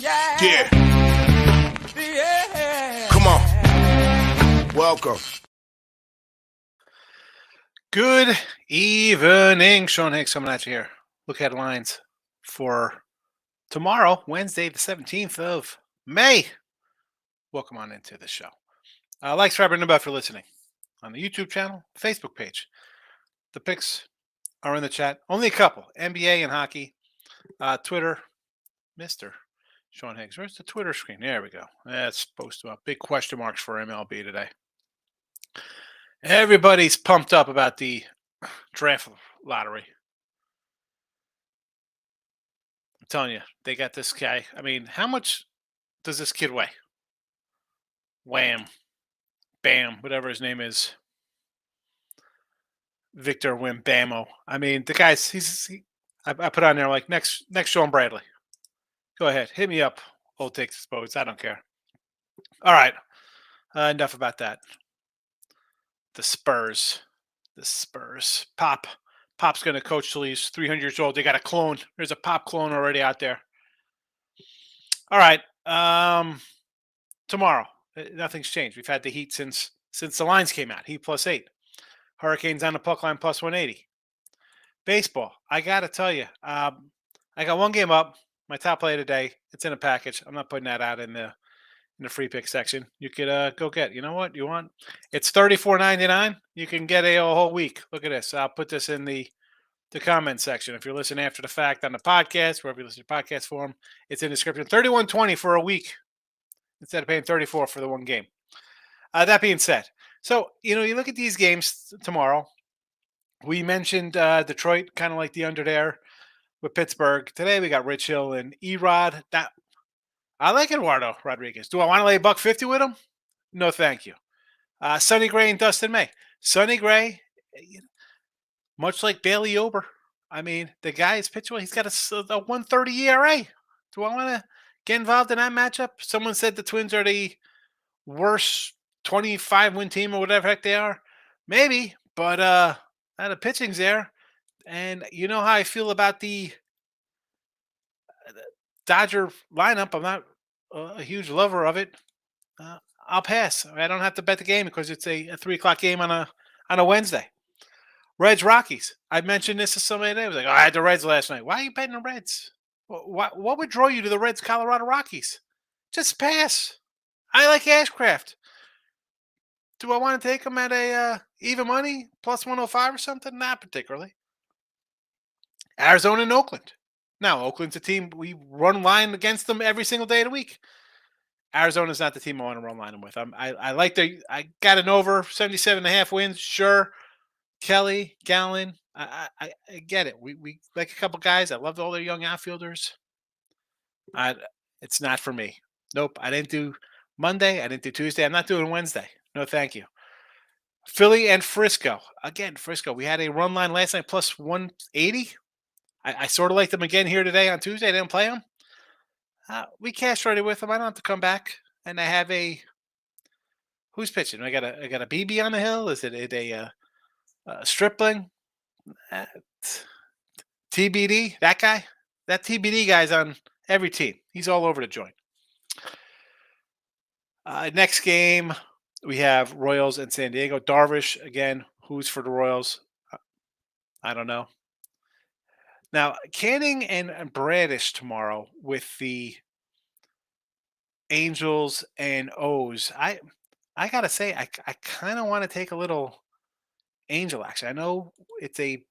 Yeah. Come on. Welcome. Good evening. Sean Higgs coming at you here. Look headlines for tomorrow, Wednesday, the 17th of May. Welcome on into the show. Like, subscribe, and about for listening on the YouTube channel, Facebook page. The picks are in the chat. Only a couple, NBA and hockey. Twitter, Mr. Sean Higgs. Where's the Twitter screen? There we go. That's supposed to have big question marks for MLB today. Everybody's pumped up about the draft lottery. I'm telling you, they got this guy. I mean, how much does this kid weigh? Wham, bam, whatever his name is. Victor Wembamo. I mean, the guy's I put on there like next Sean Bradley. Go ahead, hit me up. Old takes exposed. I don't care. All right, enough about that. The Spurs. Pop's going to coach till he's 300 years old. They got a clone. There's a Pop clone already out there. All right. Tomorrow, nothing's changed. We've had the Heat since the lines came out. Heat +8. Hurricanes on the puck line +180. Baseball. I got to tell you, I got one game up. My top play today. It's in a package. I'm not putting that out in the free pick section. You could go get. You know what you want? It's $34.99. You can get a whole week. Look at this. I'll put this in the comment section. If you're listening after the fact on the podcast, wherever you listen to podcast form, it's in the description. $31.20 for a week instead of paying $34 for the one game. That being said, so you look at these games tomorrow. We mentioned Detroit, kind of like the under there with Pittsburgh. Today we got Rich Hill and Erod. That I like Eduardo Rodriguez. Do I want to lay $150 with him? No, thank you. Sonny Gray and Dustin May. Sonny Gray, much like Bailey Ober. I mean, the guy is pitching. He's got a 1.30 ERA. Do I want to get involved in that matchup? Someone said the Twins are the worst 25-win team or whatever heck they are. Maybe, but the pitching's there. And you know how I feel about the Dodger lineup. I'm not a huge lover of it. I'll pass. I don't have to bet the game because it's a 3:00 game on a Wednesday. Reds Rockies. I mentioned this to somebody today. I was like, I had the Reds last night. Why are you betting the Reds? What would draw you to the Reds Colorado Rockies? Just pass. I like Ashcraft. Do I want to take them at a even money +105 or something? Not particularly. Arizona and Oakland. Now, Oakland's a team we run line against them every single day of the week. Arizona's not the team I want to run line them with. I like I got an over 77.5 wins. Sure. Kelly, Gallen. I get it. We like a couple guys. I love all their young outfielders. It's not for me. Nope. I didn't do Monday. I didn't do Tuesday. I'm not doing Wednesday. No, thank you. Philly and Frisco. Again, Frisco. We had a run line last night +180. I sort of like them again here today on Tuesday. I didn't play them. We cashed already with them. I don't have to come back. And I have a who's pitching? I got a BB on the hill. Is it a Stripling? TBD? That guy? That TBD guy's on every team. He's all over the joint. Next game, we have Royals and San Diego. Darvish, again, who's for the Royals? I don't know. Now, Canning and Bradish tomorrow with the Angels and O's. I got to say, I kind of want to take a little Angel action. I know it's a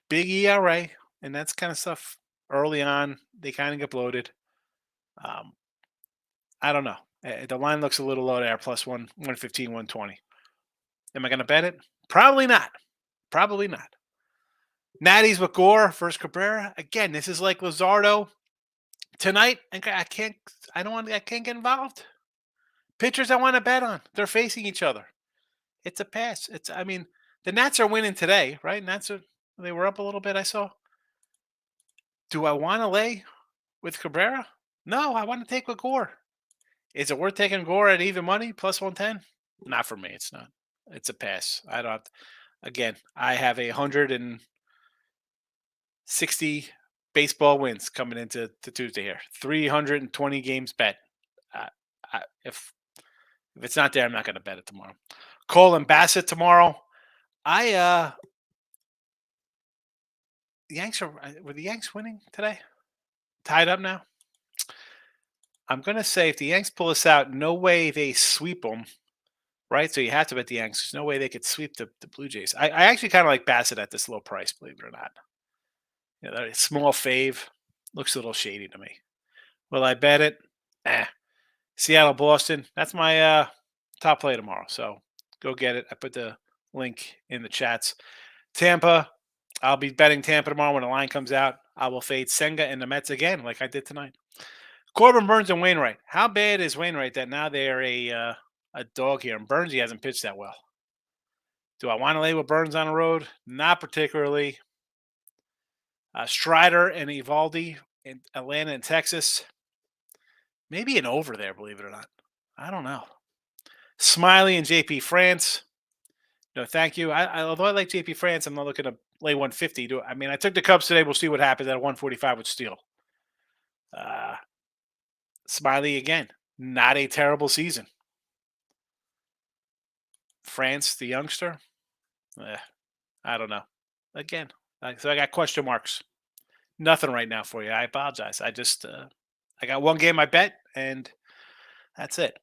big ERA, and that's kind of stuff early on. They kind of get bloated. I don't know. The line looks a little low there, +115, 120. Am I going to bet it? Probably not. Probably not. Natty's with Gore versus Cabrera. Again, this is like Luzardo. Tonight, I can't get involved. Pitchers I want to bet on. They're facing each other. It's a pass. The Nats are winning today, right? They were up a little bit, I saw. Do I want to lay with Cabrera? No, I want to take with Gore. Is it worth taking Gore at even money, +110? Not for me. It's not. It's a pass. I don't. Again, I have 160 baseball wins coming into Tuesday here. 320 games bet. Uh, if it's not there, I'm not going to bet it tomorrow. Cole and Bassett tomorrow. The Yanks were the Yanks winning today? Tied up now? I'm going to say if the Yanks pull this out, no way they sweep them, right? So you have to bet the Yanks. There's no way they could sweep the Blue Jays. I actually kind of like Bassett at this low price, believe it or not. That small fave looks a little shady to me. Will I bet it? Seattle, Boston. That's my top play tomorrow. So go get it. I put the link in the chats. Tampa. I'll be betting Tampa tomorrow when the line comes out. I will fade Senga and the Mets again, like I did tonight. Corbin, Burns, and Wainwright. How bad is Wainwright that now they are a dog here? And Burns, he hasn't pitched that well. Do I want to lay with Burns on the road? Not particularly. Strider and Evaldi in Atlanta and Texas. Maybe an over there, believe it or not. I don't know. Smiley and JP France. No, thank you. Although I like JP France, I'm not looking to lay 150. I took the Cubs today. We'll see what happens at 145 with Steele. Smiley again. Not a terrible season. France, the youngster. I don't know. Again, so I got question marks. Nothing right now for you. I apologize. I got one game I bet, and that's it.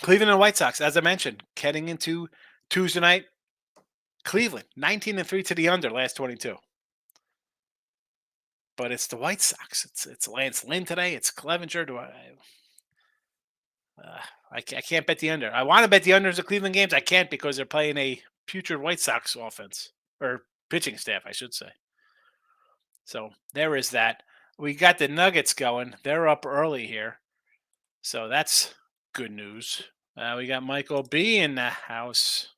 Cleveland and White Sox, as I mentioned, heading into Tuesday night. Cleveland, 19-3 to the under last 22. But it's the White Sox. It's Lance Lynn today. It's Clevenger. I can't bet the under. I want to bet the unders of Cleveland games. I can't because they're playing a putrid White Sox offense or pitching staff, I should say. So there is that. We got the Nuggets going. They're up early here. So that's good news. We got Michael B in the house.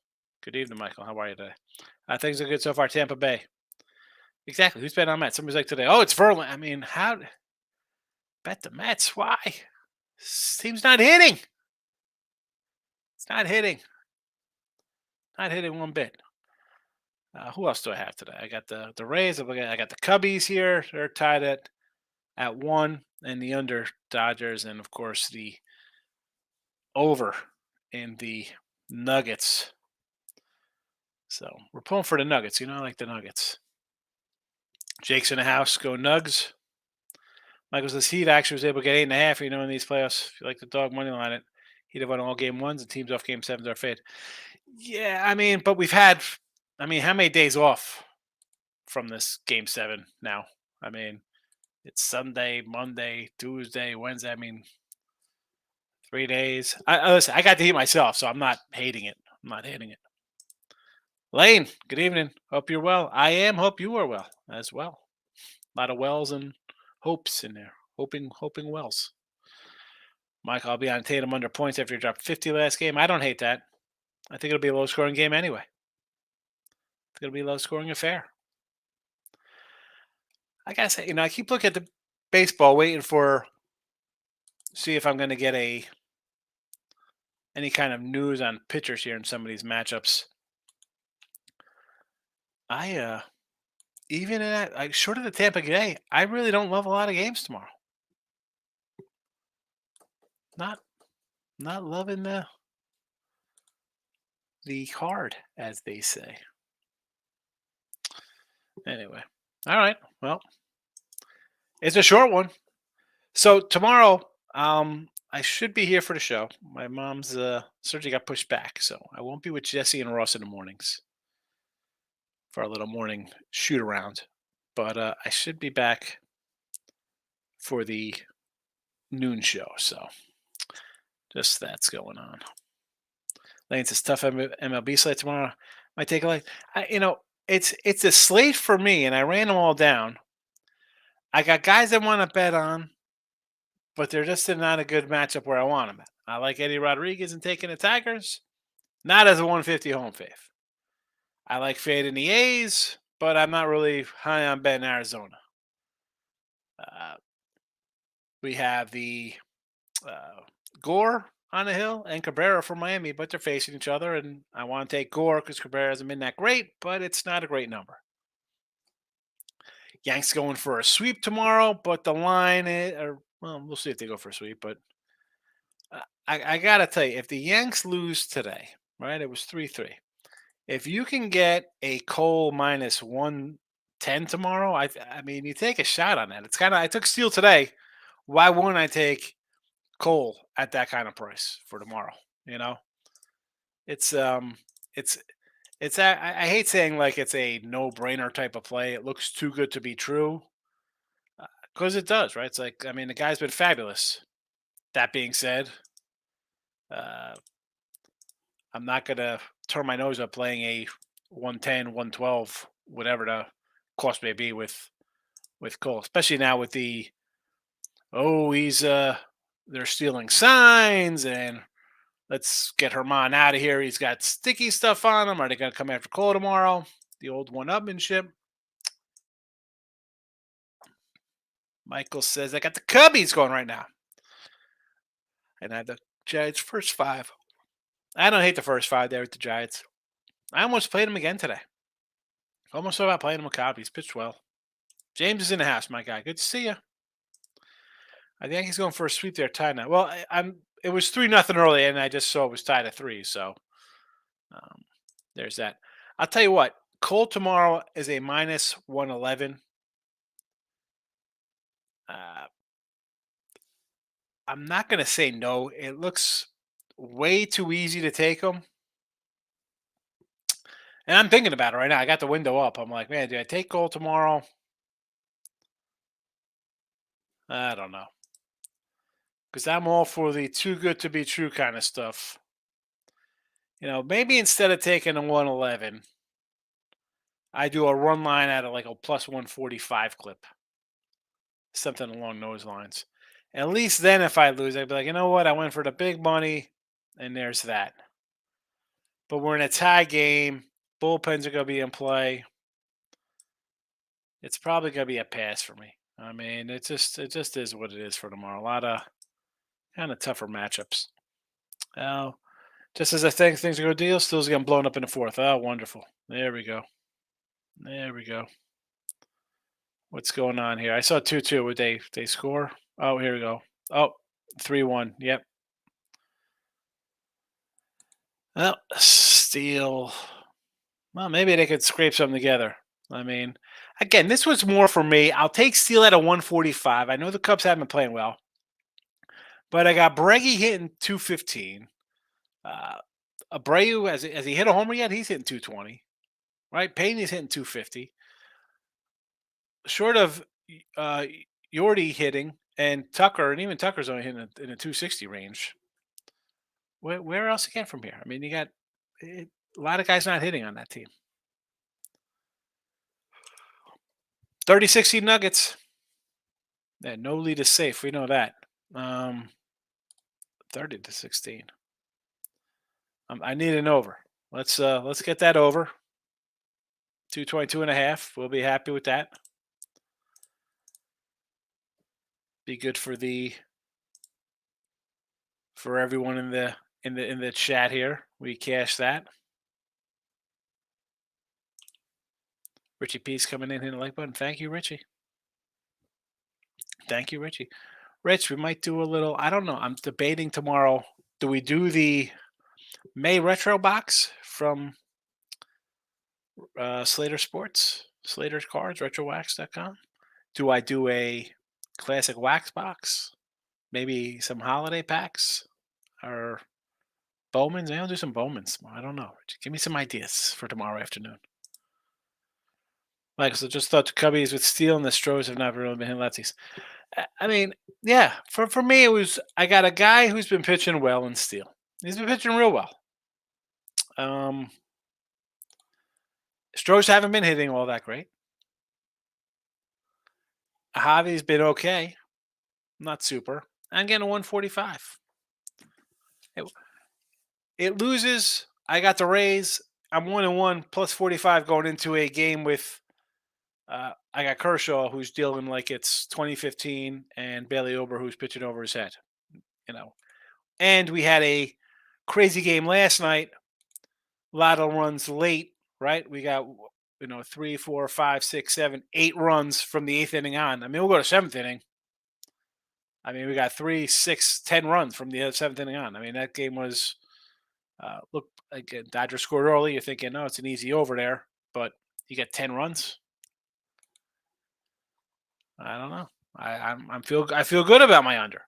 Good evening, Michael. How are you today? Things are good so far. Tampa Bay. Exactly. Who's betting on Mets? Somebody's like today, it's Verlander. How bet the Mets? Why? This team's not hitting. It's not hitting. Not hitting one bit. Who else do I have today? I got the Rays. I got the Cubbies here. They're tied at 1, and the under Dodgers, and of course the over in the Nuggets. So we're pulling for the Nuggets. I like the Nuggets. Jake's in the house. Go Nugs. Michael says Heat actually was able to get 8.5. In these playoffs, if you like the dog money line it, he'd have won all game 1s and teams off game 7s are fade. Yeah, but we've had, how many days off from this game 7 now? It's Sunday, Monday, Tuesday, Wednesday. 3 days. Listen, I got the Heat myself, so I'm not hating it. I'm not hating it. Lane, good evening. Hope you're well. I am. Hope you are well as well. A lot of wells and hopes in there. Hoping wells. Mike, I'll be on Tatum under points after he dropped 50 last game. I don't hate that. I think it'll be a low-scoring game anyway. I think it'll be a low-scoring affair. I gotta say, I keep looking at the baseball, waiting for see if I'm going to get any kind of news on pitchers here in some of these matchups. Even in that, short of the Tampa Bay, I really don't love a lot of games tomorrow. Not loving the card, as they say. Anyway, all right. Well, it's a short one. So tomorrow, I should be here for the show. My mom's surgery got pushed back, so I won't be with Jesse and Ross in the mornings for our little morning shoot around. But I should be back for the noon show. So just that's going on. Lane says tough MLB slate tomorrow. Might take a look. It's a slate for me, and I ran them all down. I got guys I want to bet on, but they're just not a good matchup where I want them at. I like Eddie Rodriguez and taking the Tigers, not as a 150 home fave. I like fading the A's, but I'm not really high on betting Arizona. We have the Gore on the hill and Cabrera from Miami, but they're facing each other, and I want to take Gore because Cabrera hasn't been that great, but it's not a great number. Yanks going for a sweep tomorrow, but the line we'll see if they go for a sweep. But I gotta tell you, if the Yanks lose today, right? It was 3-3. If you can get a Cole minus 110 tomorrow, I mean, you take a shot on that. It's kind of I took Steele today. Why wouldn't I take Cole at that kind of price for tomorrow? You know, it's it's I hate saying like it's a no brainer type of play. It looks too good to be true because it does, right? It's like I mean, the guy's been fabulous. That being said, uh, I'm not gonna turn my nose up playing a 110, 112, whatever the cost may be with Cole, especially now with the he's they're stealing signs and let's get Herman out of here. He's got sticky stuff on him. Are they gonna come after Cole tomorrow? The old one-upmanship. Michael says I got the Cubbies going right now. And I have the Giants first five. I don't hate the first five there with the Giants. I almost played him again today. Almost thought about playing him with Cobb. He's pitched well. James is in the house, my guy. Good to see you. I think he's going for a sweep there, tied now. Well, I'm. It was 3-0 early, and I just saw it was tied at 3. So there's that. I'll tell you what. Cole tomorrow is a minus 111. I'm not going to say no. It looks way too easy to take him. And I'm thinking about it right now. I got the window up. I'm like, man, do I take Cole tomorrow? I don't know. Because I'm all for the too good to be true kind of stuff. You know, maybe instead of taking a 111, I do a run line at like a plus 145 clip. Something along those lines. At least then, if I lose, I'd be like, you know what? I went for the big money, and there's that. But we're in a tie game. Bullpens are going to be in play. It's probably going to be a pass for me. I mean, it just is what it is for tomorrow. A lot of kind of tougher matchups. Oh, just as I think things are going to deal, Steel's getting blown up in the fourth. Oh, wonderful. There we go. There we go. What's going on here? I saw 2-2. Would they score? Oh, here we go. Oh, 3-1. Yep. Well, Steele. Well, maybe they could scrape something together. I mean, again, this was more for me. I'll take Steele at a 145. I know the Cubs haven't been playing well, but I got Breggy hitting 215. Abreu, has he hit a homer yet? He's hitting 220. Right? Payne is hitting 250. Short of Yordi hitting and Tucker, and even Tucker's only hitting in a 260 range. Where else again from here? I mean, you got a lot of guys not hitting on that team. 30-16 Nuggets. Yeah, no lead is safe. We know that. 30-16. I need an over. Let's get that over. 222.5. We'll be happy with that. Be good for everyone in the chat here. We cash that. Richie P's coming in, hitting the like button. Thank you, Richie. Thank you, Richie. Rich, we might do a little. I don't know. I'm debating tomorrow. Do we do the May retro box from Slater Sports, Slater Cards, RetroWax.com? Do I do a classic wax box? Maybe some holiday packs or Bowman's? I'll do some Bowman's. I don't know. Give me some ideas for tomorrow afternoon. Like, so just thought the Cubbies with Steele and the Stros have not really been hitting lefties. I mean, yeah, for me, it was I got a guy who's been pitching well in Steele. He's been pitching real well. Stros haven't been hitting all that great. Javi's been okay, not super. I'm getting a 145. It loses. I got the Rays. I'm 1-1 plus 45 going into a game with. I got Kershaw, who's dealing like it's 2015, and Bailey Ober, who's pitching over his head. You know, and we had a crazy game last night. A lot of runs late, right? We got 3, 4, 5, 6, 7, 8 runs from the 8th inning on. I mean, we'll go to 7th inning. I mean, we got 3, 6, 10 runs from the 7th inning on. I mean, that game was look again. Dodgers scored early. You're thinking, no, it's an easy over there, but you get 10 runs. I don't know. I feel good about my under.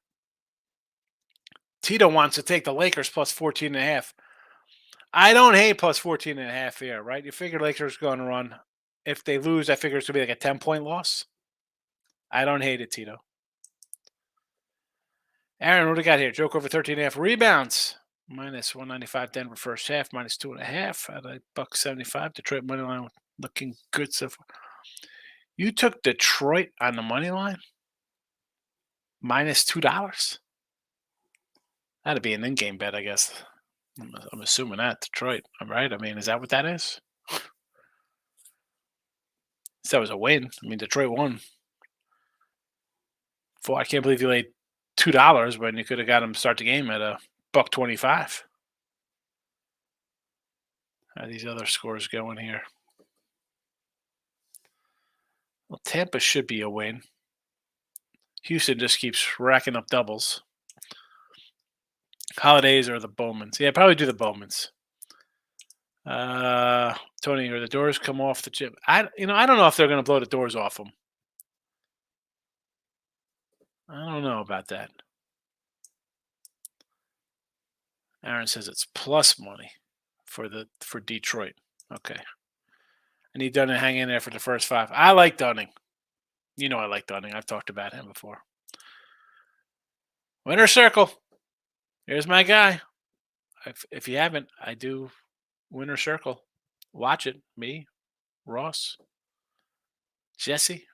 Tito wants to take the Lakers plus 14.5. I don't hate plus 14.5 here, right? You figure Lakers going to run. If they lose, I figure it's going to be like a 10-point loss. I don't hate it, Tito. Aaron, what do we got here? Joke over 13.5 rebounds. Minus 195 Denver first half. Minus 2.5 at a $1.75. Detroit money line looking good so far. You took Detroit on the money line? Minus $2? That'd be an in-game bet, I guess. I'm assuming that Detroit. All right. I mean, is that what that is? That was a win. I mean, Detroit won. I can't believe you laid $2 when you could have got them to start the game at a $1.25. How are these other scores going here? Well, Tampa should be a win. Houston just keeps racking up doubles. Holidays or the Bowmans? Yeah, probably do the Bowmans. Tony, or the doors come off the chip? I don't know if they're going to blow the doors off them. I don't know about that. Aaron says it's plus money for Detroit. Okay. I need Dunning to hang in there for the first 5. I like Dunning. You know I like Dunning. I've talked about him before. Winner circle. Here's my guy. If you haven't, I do winner circle. Watch it. Me, Ross, Jesse,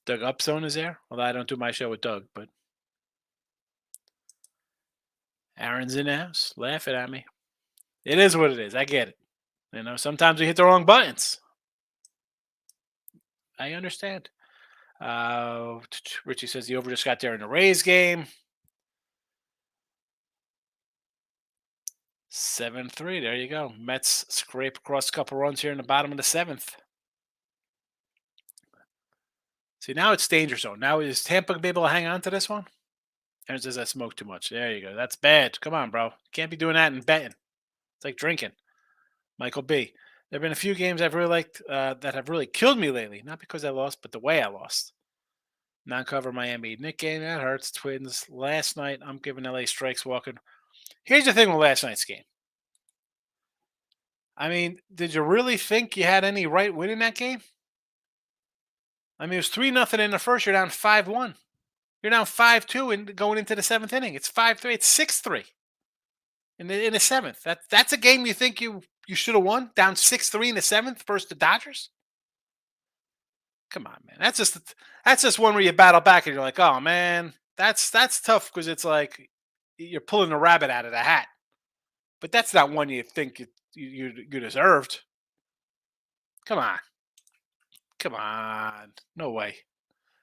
Doug Upzone is there. Although I don't do my show with Doug, but Aaron's in the house laughing at me. It is what it is. I get it. Sometimes we hit the wrong buttons. I understand. Richie says the over just got there in the Rays game. 7-3. There you go. Mets scrape across a couple runs here in the bottom of the 7th. See, now it's danger zone. Now is Tampa going to be able to hang on to this one? Aaron says I smoke too much. There you go. That's bad. Come on, bro. Can't be doing that in betting. It's like drinking. Michael B. There have been a few games I've really liked that have really killed me lately. Not because I lost, but the way I lost. Non-cover Miami. Nick game, that hurts. Twins. Last night, I'm giving LA strikes walking. Here's the thing with last night's game. I mean, did you really think you had any right winning that game? I mean, it was 3-0 in the first. You're down 5-1. You're down 5-2 and going into the 7th inning. It's 5-3. It's 6-3 in the 7th. That's a game you think you should have won? Down 6-3 in the 7th versus the Dodgers? Come on, man. That's just one where you battle back and you're like, oh man, that's tough because it's like you're pulling a rabbit out of the hat. But that's not one you think you deserved. Come on. No way.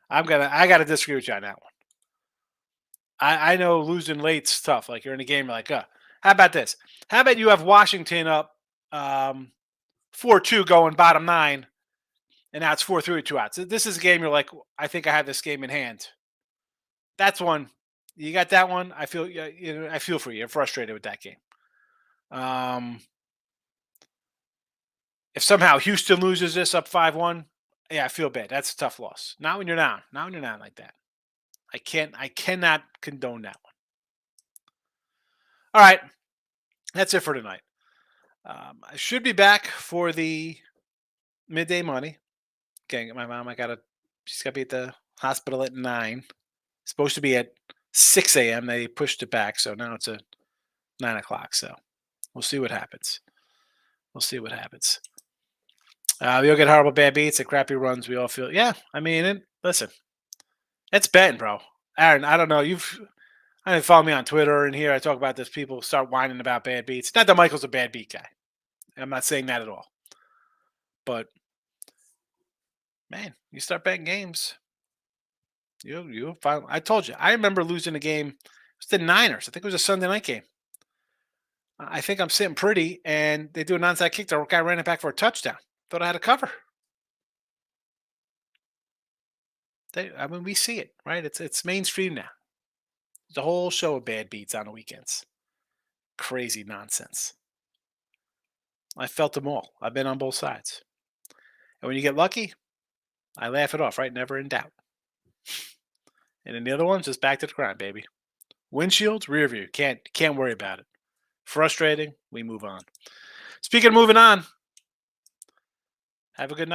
I gotta disagree with you on that one. I know losing late's tough. Like you're in a game, you're like, how about this? How about you have Washington up 4-2 going bottom 9, and now it's 4-3 with 2 outs. This is a game you're like, I think I have this game in hand. That's one. You got that one. I feel for you. You're frustrated with that game. If somehow Houston loses this up 5-1, yeah, I feel bad. That's a tough loss. Not when you're down. Not when you're down like that. I cannot condone that one. All right. That's it for tonight. I should be back for the midday money. Okay, my mom, she's got to be at the hospital at 9. Supposed to be at 6 a.m. They pushed it back, so now it's at 9 o'clock. So we'll see what happens. We all get horrible bad beats and crappy runs. We all feel, yeah. I mean, listen, it's betting, bro. Aaron, I don't know. I didn't follow me on Twitter and here I talk about this. People start whining about bad beats. Not that Michael's a bad beat guy. I'm not saying that at all. But man, you start betting games. You finally, I told you. I remember losing a game. It was the Niners. I think it was a Sunday night game. I think I'm sitting pretty, and they do an onside kick. The guy ran it back for a touchdown. Thought I had a cover. I mean, we see it, right? It's mainstream now. The whole show of bad beats on the weekends. Crazy nonsense. I felt them all. I've been on both sides. And when you get lucky, I laugh it off, right? Never in doubt. And then the other one's just back to the grind, baby. Windshield, rear view. Can't worry about it. Frustrating. We move on. Speaking of moving on, have a good night.